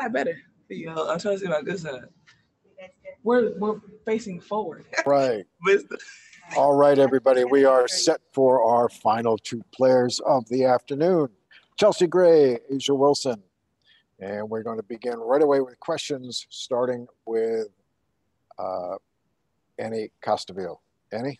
side better. You know, I'm trying to see my good side. We're facing forward. Right. All right, everybody. We are set for our final two players of the afternoon. Chelsea Gray, Asia Wilson. And we're going to begin right away with questions, starting with Annie Costaville. Annie?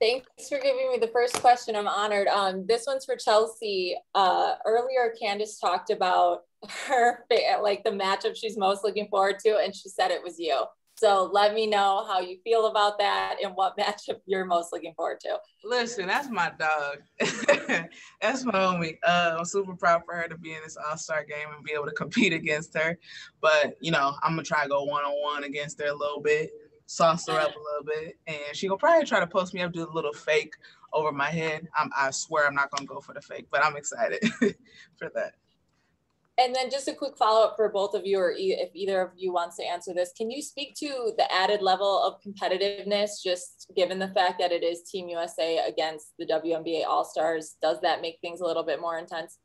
Thanks for giving me the first question. I'm honored. This one's for Chelsea. Earlier, Candace talked about her, like the matchup she's most looking forward to, and she said it was you. So let me know how you feel about that and what matchup you're most looking forward to. Listen, that's my dog. That's my homie. I'm super proud for her to be in this All-Star game and be able to compete against her. But, you know, I'm going to try to go one-on-one against her a little bit, sauce her up a little bit. And she will probably try to post me up, do a little fake over my head. I swear I'm not going to go for the fake, but I'm excited for that. And then just a quick follow-up for both of you, or if either of you wants to answer this, can you speak to the added level of competitiveness, just given the fact that it is Team USA against the WNBA All-Stars? Does that make things a little bit more intense?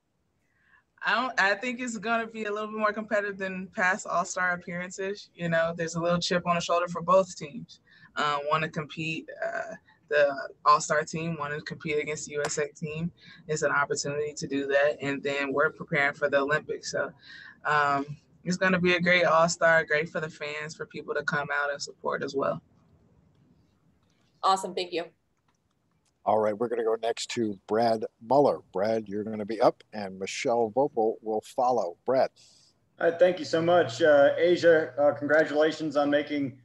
I think it's going to be a little bit more competitive than past All-Star appearances. You know, there's a little chip on the shoulder for both teams. Want to compete, the All-Star team want to compete against the USA team. It's an opportunity to do that. And then we're preparing for the Olympics. So it's going to be a great All-Star, great for the fans, for people to come out and support as well. Awesome. Thank you. All right, we're going to go next to Brad Muller. Brad, you're going to be up, and Michelle Vopel will follow. Brad. Thank you so much. Asia, congratulations on making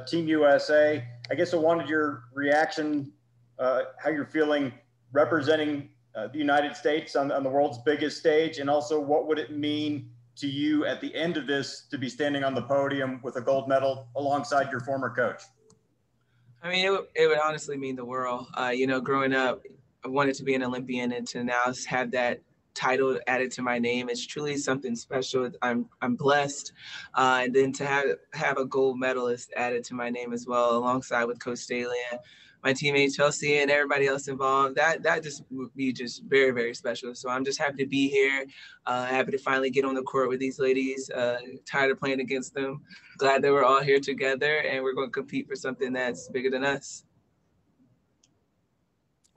Team USA. I guess I wanted your reaction, how you're feeling representing the United States on the world's biggest stage, and also what would it mean to you at the end of this to be standing on the podium with a gold medal alongside your former coach? I mean, it would honestly mean the world. You know, growing up, I wanted to be an Olympian, and to now have that title added to my name, it's truly something special. I'm blessed. And then to have a gold medalist added to my name as well, alongside with Coach Staley and my teammate Chelsea and everybody else involved, that just would be just very, very special. So I'm just happy to be here, happy to finally get on the court with these ladies, tired of playing against them. Glad that we're all here together, and we're going to compete for something that's bigger than us.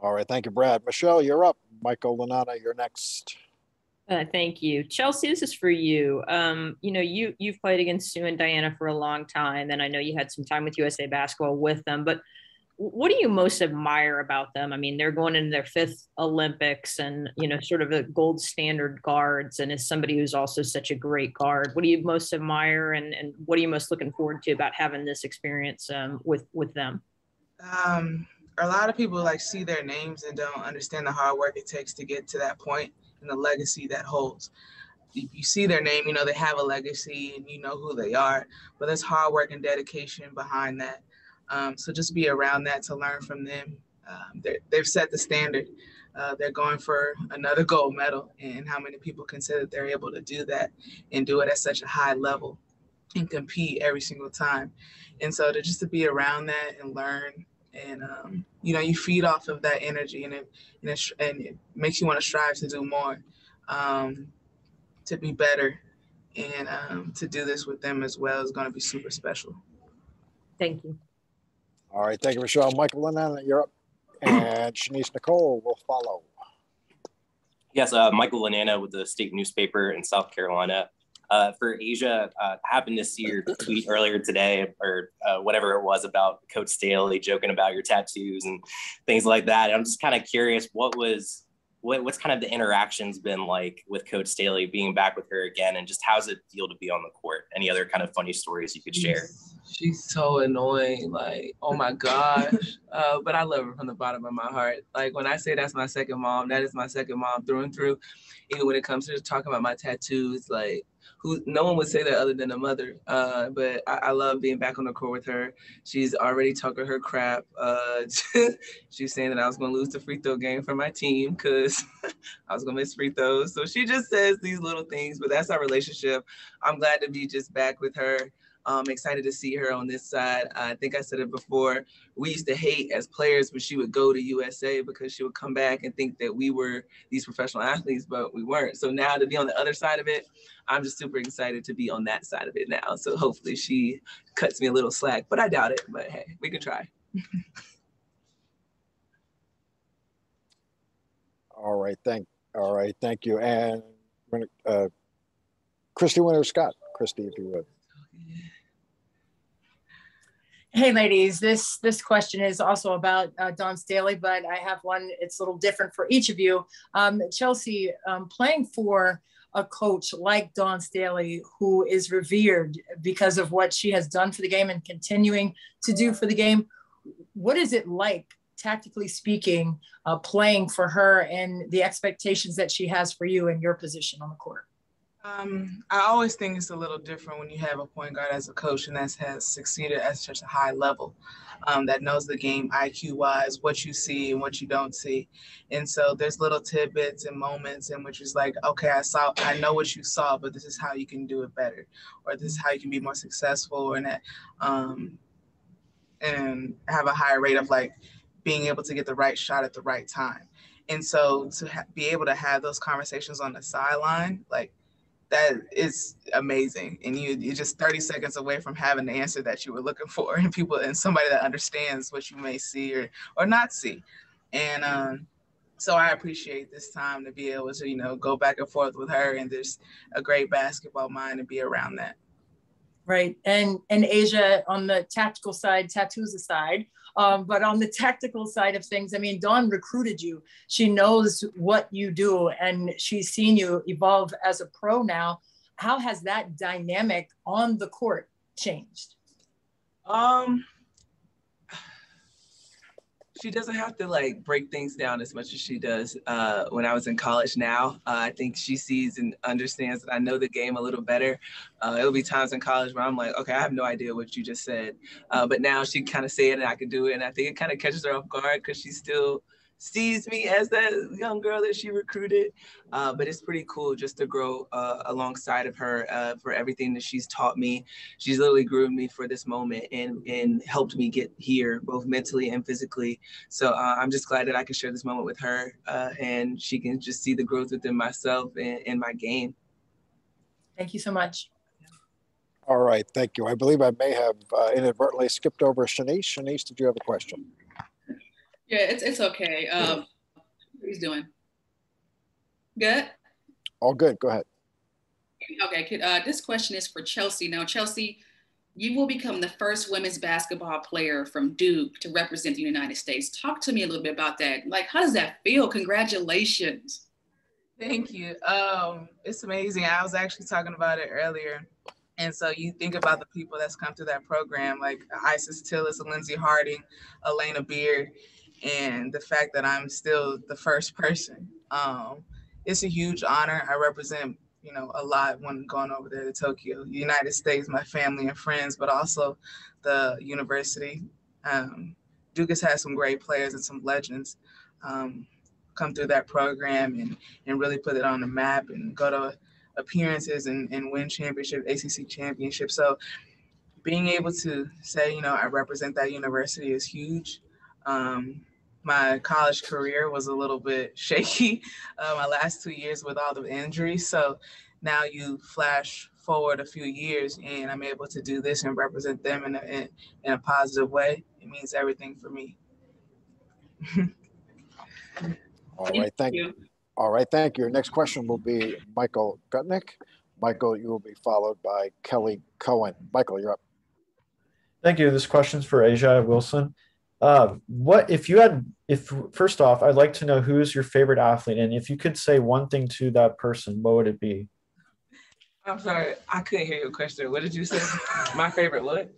All right, thank you, Brad. Michelle, you're up. Michael Lanana, you're next. Thank you. Chelsea, this is for you. You know, you've played against Sue and Diana for a long time, and I know you had some time with USA Basketball with them, but what do you most admire about them? I mean, they're going into their 5th Olympics and, you know, sort of a gold standard guards. And as somebody who's also such a great guard, what do you most admire and what are you most looking forward to about having this experience with them? A lot of people like see their names and don't understand the hard work it takes to get to that point and the legacy that holds. You see their name, you know, they have a legacy and you know who they are, but there's hard work and dedication behind that. So just be around that to learn from them. They've set the standard. They're going for another gold medal, and how many people consider they're able to do that and do it at such a high level and compete every single time. And so to be around that and learn, and you know, you feed off of that energy, and it makes you want to strive to do more, to be better, and to do this with them as well is going to be super special. Thank you. All right, thank you, Michelle. Michael Lanana, you're up, and Shanice Nicole will follow. Yes, Michael Lanana with the state newspaper in South Carolina. For Asia, happened to see your tweet earlier today, or whatever it was, about Coach Staley joking about your tattoos and things like that. I'm just kind of curious, what's kind of the interactions been like with Coach Staley, being back with her again, and just how's it feel to be on the court? Any other kind of funny stories you could share? She's so annoying, like, oh my gosh. But I love her from the bottom of my heart. Like, when I say that's my second mom, that is my second mom through and through. Even when it comes to talking about my tattoos, like, no one would say that other than a mother. But I love being back on the court with her. She's already talking her crap. She's saying that I was going to lose the free throw game for my team because I was going to miss free throws. So she just says these little things, but that's our relationship. I'm glad to be just back with her. Excited to see her on this side. I think I said it before. We used to hate as players when she would go to USA because she would come back and think that we were these professional athletes, but we weren't. So now to be on the other side of it, I'm just super excited to be on that side of it now. So hopefully she cuts me a little slack, but I doubt it. But hey, we can try. All right, thank you. And Christy Winter-Scott. Christy, if you would. Hey, ladies, this question is also about Dawn Staley, but I have one. It's a little different for each of you. Chelsea, playing for a coach like Dawn Staley, who is revered because of what she has done for the game and continuing to do for the game, what is it like, tactically speaking, playing for her and the expectations that she has for you and your position on the court? I always think it's a little different when you have a point guard as a coach and that has succeeded at such a high level, that knows the game IQ-wise, what you see and what you don't see. And so there's little tidbits and moments in which it's like, okay, I know what you saw, but this is how you can do it better, or this is how you can be more successful, and have a higher rate of like being able to get the right shot at the right time. And so to be able to have those conversations on the sideline, like, that is amazing. And you're just 30 seconds away from having the answer that you were looking for, and somebody that understands what you may see or not see. And so I appreciate this time to be able to, go back and forth with her, and there's a great basketball mind to be around that. Right. And Asia, on the tactical side, tattoos aside, but on the tactical side of things, I mean, Dawn recruited you. She knows what you do, and she's seen you evolve as a pro now. How has that dynamic on the court changed? She doesn't have to like break things down as much as she does when I was in college now. I think she sees and understands that I know the game a little better. It'll be times in college where I'm like, okay, I have no idea what you just said. But now she kind of say it and I can do it. And I think it kind of catches her off guard because she still sees me as that young girl that she recruited. But it's pretty cool just to grow alongside of her for everything that she's taught me. She's literally groomed me for this moment and helped me get here, both mentally and physically. So I'm just glad that I can share this moment with her and she can just see the growth within myself and my game. Thank you so much. All right, thank you. I believe I may have inadvertently skipped over Shanice. Shanice, did you have a question? Yeah, it's okay. What he's doing? Good? All good, go ahead. Okay, this question is for Chelsea. Now, Chelsea, you will become the first women's basketball player from Duke to represent the United States. Talk to me a little bit about that. Like, how does that feel? Congratulations. Thank you. It's amazing. I was actually talking about it earlier. And so you think about the people that's come through that program, like Isis Tillis, Lindsey Harding, Elena Beard, and the fact that I'm still the first person. It's a huge honor. I represent, a lot when going over there to Tokyo, the United States, my family and friends, but also the university. Duke has had some great players and some legends come through that program and really put it on the map and go to appearances and win championship, ACC championship. So being able to say, I represent that university is huge. My college career was a little bit shaky my last 2 years with all the injuries. So now you flash forward a few years and I'm able to do this and represent them in a positive way. It means everything for me. All right, thank you. All right, thank you. Your next question will be Michael Gutnick. Michael, you will be followed by Kelly Cohen. Michael, you're up. Thank you. This question's for Asia Wilson. First off, I'd like to know who is your favorite athlete, and if you could say one thing to that person, what would it be? I'm sorry, I couldn't hear your question. What did you say? My favorite what?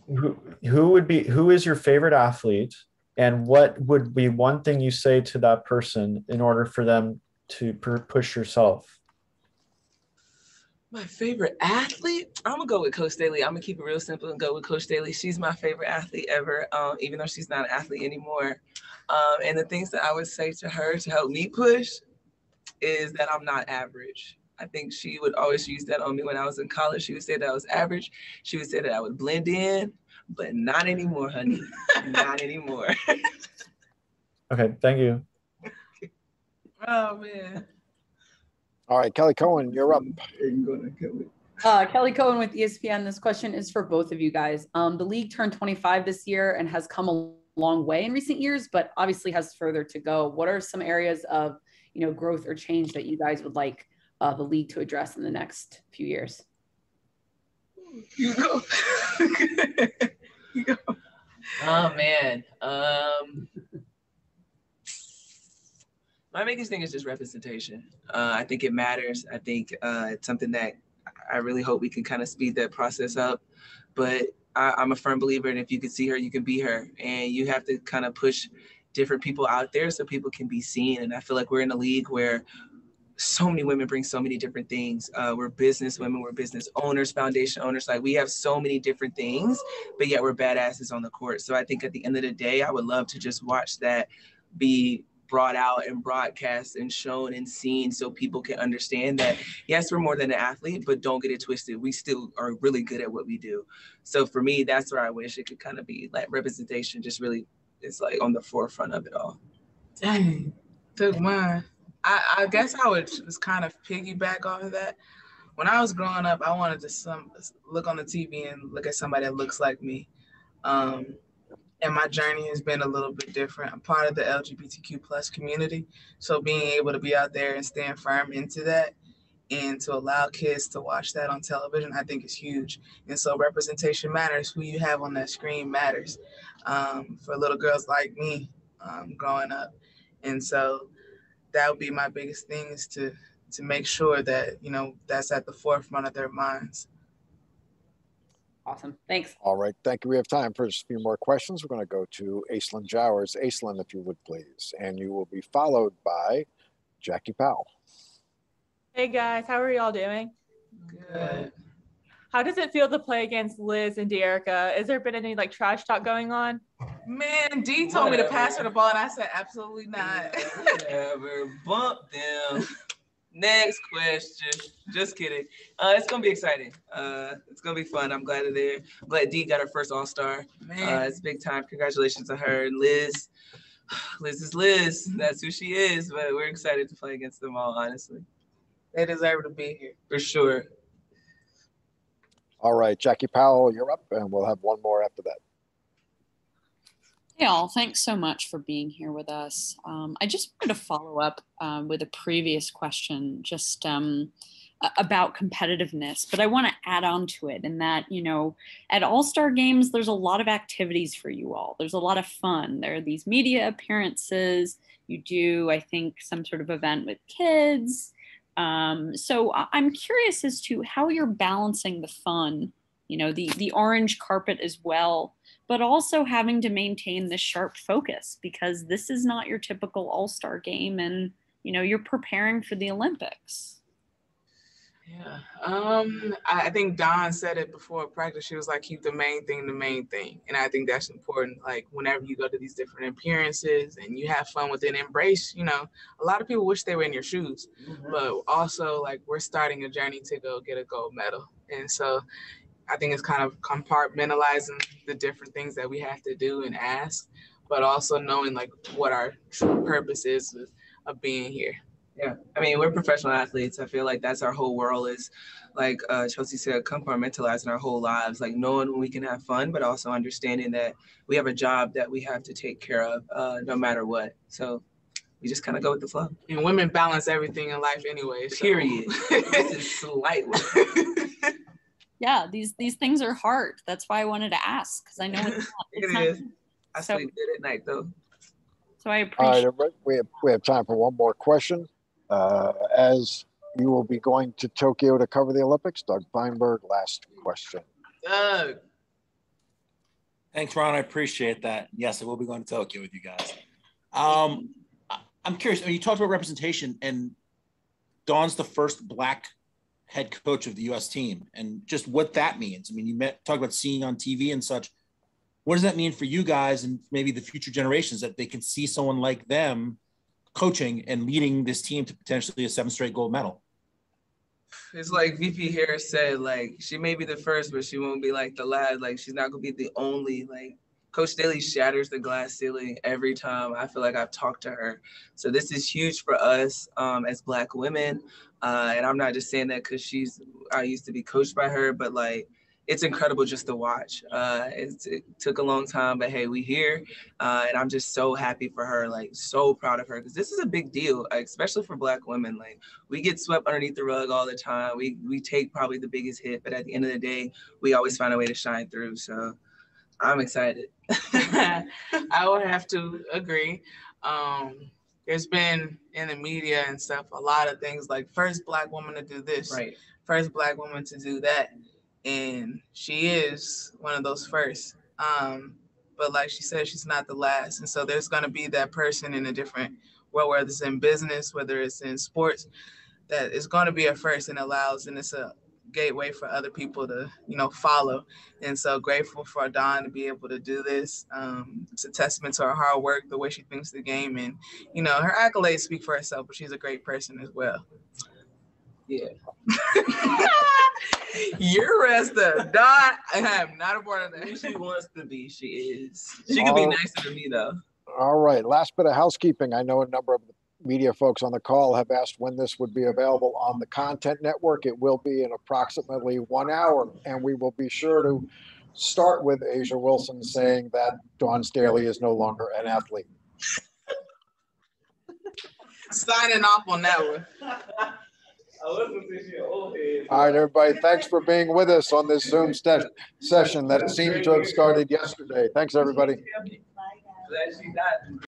Who is your favorite athlete, and what would be one thing you say to that person in order for them to push yourself? My favorite athlete? I'm going to go with Coach Staley. I'm going to keep it real simple and go with Coach Staley. She's my favorite athlete ever, even though she's not an athlete anymore. And the things that I would say to her to help me push is that I'm not average. I think she would always use that on me when I was in college. She would say that I was average. She would say that I would blend in, but not anymore, honey. Not anymore. Okay, thank you. Oh, man. All right, Kelly Cohen, you're up. Kelly Cohen with ESPN. This question is for both of you guys. The league turned 25 this year and has come a long way in recent years, but obviously has further to go. What are some areas of growth or change that you guys would like the league to address in the next few years? You go. You go. Oh, man. My biggest thing is just representation. I think it matters. I think it's something that I really hope we can kind of speed that process up. But I'm a firm believer in if you can see her, you can be her. And you have to kind of push different people out there so people can be seen. And I feel like we're in a league where so many women bring so many different things. We're business women, we're business owners, foundation owners. Like, we have so many different things, but yet we're badasses on the court. So I think at the end of the day, I would love to just watch that be brought out and broadcast and shown and seen so people can understand that, yes, we're more than an athlete, but don't get it twisted. We still are really good at what we do. So for me, that's where I wish it could kind of be, like, representation just really is like on the forefront of it all. Dang, took mine. I guess I would just kind of piggyback off of that. When I was growing up, I wanted to look on the TV and look at somebody that looks like me. And my journey has been a little bit different. I'm part of the LGBTQ plus community. So being able to be out there and stand firm into that and to allow kids to watch that on television, I think is huge. And so representation matters. Who you have on that screen matters for little girls like me growing up. And so that would be my biggest thing, is to make sure that, that's at the forefront of their minds. Awesome. Thanks. All right. Thank you. We have time for just a few more questions. We're going to go to Aislinn Jowers. Aislinn, if you would, please. And you will be followed by Jackie Powell. Hey, guys. How are y'all doing? Good. How does it feel to play against Liz and De'Erica? Has there been any, trash talk going on? Man, Dee told me to pass her the ball, and I said, absolutely not. Whatever. Bump them. Next question. Just kidding. It's going to be exciting. It's going to be fun. I'm glad they're there. I'm glad Dee got her first All-Star. It's big time. Congratulations to her. And Liz is Liz. That's who she is. But we're excited to play against them all, honestly. They deserve to be here, for sure. All right, Jackie Powell, you're up, and we'll have one more after that. Hey all, thanks so much for being here with us. I just wanted to follow up with a previous question just about competitiveness, but I want to add on to it in that, at All-Star games, there's a lot of activities for you all. There's a lot of fun. There are these media appearances. You do, I think, some sort of event with kids. So I'm curious as to how you're balancing the fun, the orange carpet as well, but also having to maintain this sharp focus, because this is not your typical All-Star game, and you're preparing for the Olympics. Yeah. I think Dawn said it before practice. She was like, keep the main thing the main thing. And I think that's important. Like, whenever you go to these different appearances and you have fun with it, embrace, a lot of people wish they were in your shoes, but also, like, we're starting a journey to go get a gold medal. And so I think it's kind of compartmentalizing the different things that we have to do and ask, but also knowing, like, what our true purpose is of being here. Yeah, I mean, we're professional athletes. I feel like that's our whole world, is, like Chelsea said, compartmentalizing our whole lives, like knowing when we can have fun, but also understanding that we have a job that we have to take care of no matter what. So we just kind of go with the flow. And women balance everything in life anyway. So. Period. This is slight. Yeah, these things are hard. That's why I wanted to ask, because I know it's not. I sleep good at night, though. So I appreciate. All right, we have time for one more question. As you will be going to Tokyo to cover the Olympics, Doug Feinberg, last question. Doug. Thanks, Ron. I appreciate that. Yes, I will be going to Tokyo with you guys. I'm curious. You talked about representation, and Dawn's the first Black head coach of the U.S. team, and just what that means. I mean, talk about seeing on TV and such. What does that mean for you guys and maybe the future generations, that they can see someone like them coaching and leading this team to potentially a 7th straight gold medal? It's like VP Harris said, like, she may be the first, but she won't be like the last. Like, she's not gonna be the only. Like, Coach Daly shatters the glass ceiling every time I feel like I've talked to her. So this is huge for us as Black women. And I'm not just saying that because I used to be coached by her, but like, it's incredible just to watch. It took a long time, but hey, we here. And I'm just so happy for her, like so proud of her, because this is a big deal, especially for Black women. Like, we get swept underneath the rug all the time. We take probably the biggest hit, but at the end of the day, we always find a way to shine through. So I'm excited. I would have to agree. There's been in the media and stuff a lot of things like first Black woman to do this, Right. First Black woman to do that. And she is one of those first. But like she said, she's not the last. And so there's going to be that person in a different world, whether it's in business, whether it's in sports, that is going to be a first and it's a gateway for other people to, follow. And so grateful for Dawn to be able to do this. It's a testament to her hard work, the way she thinks the game, and, her accolades speak for herself, but she's a great person as well. Yeah. You're rested. Dawn, I am not a part of that. She wants to be. She is. She could be nicer to me, though. All right. Last bit of housekeeping. I know a number of the media folks on the call have asked when this would be available on the content network. It will be in approximately 1 hour, and we will be sure to start with Asia Wilson saying that Dawn Staley is no longer an athlete. Signing off on that one. All right, everybody. Thanks for being with us on this Zoom session that seemed to have started yesterday. Thanks, everybody. Glad she got